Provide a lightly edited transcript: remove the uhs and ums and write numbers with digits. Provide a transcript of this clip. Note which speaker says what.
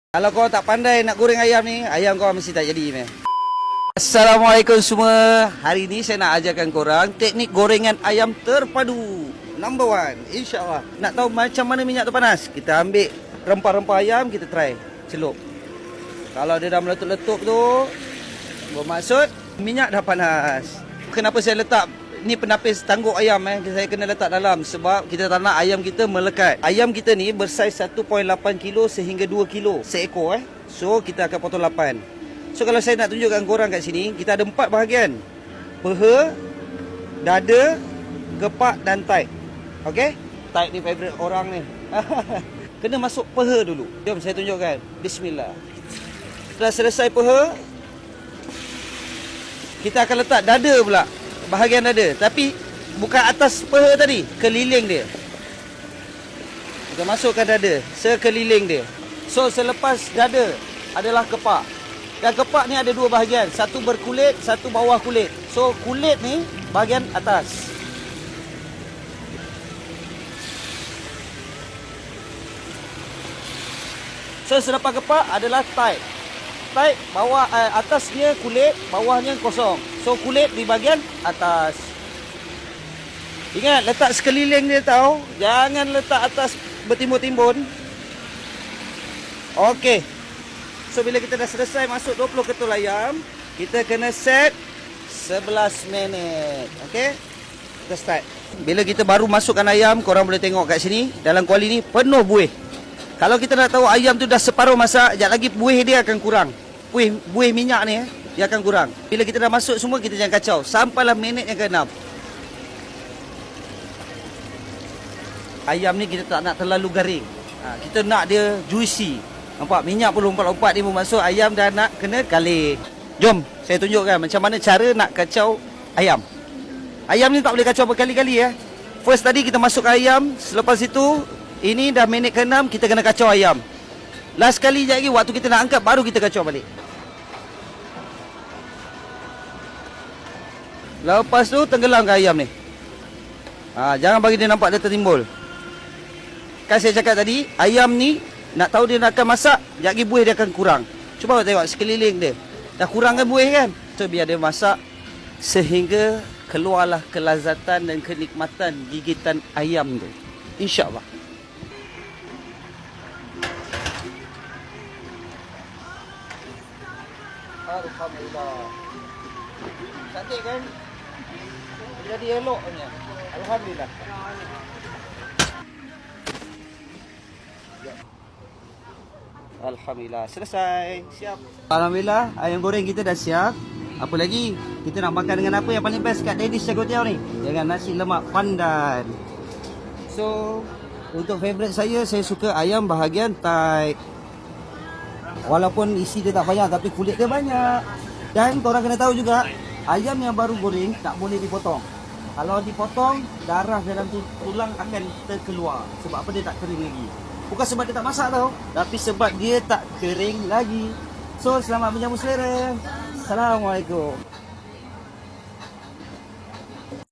Speaker 1: Kalau kau tak pandai nak goreng ayam ni, ayam kau mesti tak jadi ni. Assalamualaikum semua. Hari ni saya nak ajarkan korang teknik gorengan ayam terpadu. Number 1, insyaAllah. Nak tahu macam mana minyak tu panas? Kita ambil rempah-rempah ayam, kita try celup. Kalau dia dah meletup-letup tu, bermaksud minyak dah panas. Kenapa saya letak ni penapis tangguk ayam saya kena letak dalam sebab kita tak nak ayam kita melekat. Ayam kita ni bersaiz 1.8 kilo sehingga 2 kilo seekor So kita akan potong 8. So kalau saya nak tunjukkan korang kat sini, kita ada 4 bahagian. Peha, dada, gepak dan taik. Okey? Taik ni favorite orang ni. Kena masuk peha dulu. Jom saya tunjukkan. Bismillah. Setelah selesai peha, kita akan letak dada pula. Bahagian dada, tapi bukan atas peha tadi, keliling dia. Kita masukkan dada sekeliling dia. So selepas dada adalah kepak. Dan kepak ni ada 2 bahagian, satu berkulit, satu bawah kulit. So kulit ni bahagian atas. So selepas kepak adalah taik. Taik bawah atasnya kulit, bawahnya kosong. So kulit di bahagian atas. Ingat letak sekeliling dia tau. Jangan letak atas bertimbun-timbun. Okey. So bila kita dah selesai masuk 20 ketul ayam, kita kena set 11 minit. Okey. Kita start. Bila kita baru masukkan ayam, korang boleh tengok kat sini dalam kuali ni penuh buih. Kalau kita nak tahu ayam tu dah separuh masak, sekejap lagi buih dia akan kurang. Buih minyak ni dia akan kurang. Bila kita dah masuk semua, kita jangan kacau sampailah minit yang ke-6. Ayam ni kita tak nak terlalu garing. Kita nak dia juicy. Nampak minyak pun lompat-lompat ni bermaksud ayam dah nak kena galing. Jom saya tunjukkan macam mana cara nak kacau ayam. Ayam ni tak boleh kacau berkali-kali First tadi kita masukkan ayam, selepas itu ini dah minit ke-6, kita kena kacau ayam. Last kali sekejap lagi waktu kita nak angkat, baru kita kacau balik. Lepas tu tenggelamkan ayam ni. Jangan bagi dia nampak dia tertimbul. Kan saya cakap tadi, ayam ni nak tahu dia nak akan masak, sekejap lagi buih dia akan kurang. Cuba tengok sekeliling dia. Dah kurangkan buih kan? So biar dia masak sehingga keluarlah kelazatan dan kenikmatan gigitan ayam tu. InsyaAllah. Alhamdulillah. Cantik kan? Jadi elok punya. Alhamdulillah. Alhamdulillah. Selesai. Siap. Alhamdulillah. Ayam goreng kita dah siap. Apa lagi? Kita nak makan dengan apa yang paling best kat Daddy's Char Kway Teow ni? Dengan nasi lemak pandan. So, untuk favourite saya suka ayam bahagian taik. Walaupun isi dia tak banyak, tapi kulit dia banyak. Dan korang kena tahu juga, ayam yang baru goreng tak boleh dipotong. Kalau dipotong, darah dalam tulang akan terkeluar. Sebab apa? Dia tak kering lagi. Bukan sebab dia tak masak tau, tapi sebab dia tak kering lagi. So, selamat menyambut selera. Assalamualaikum.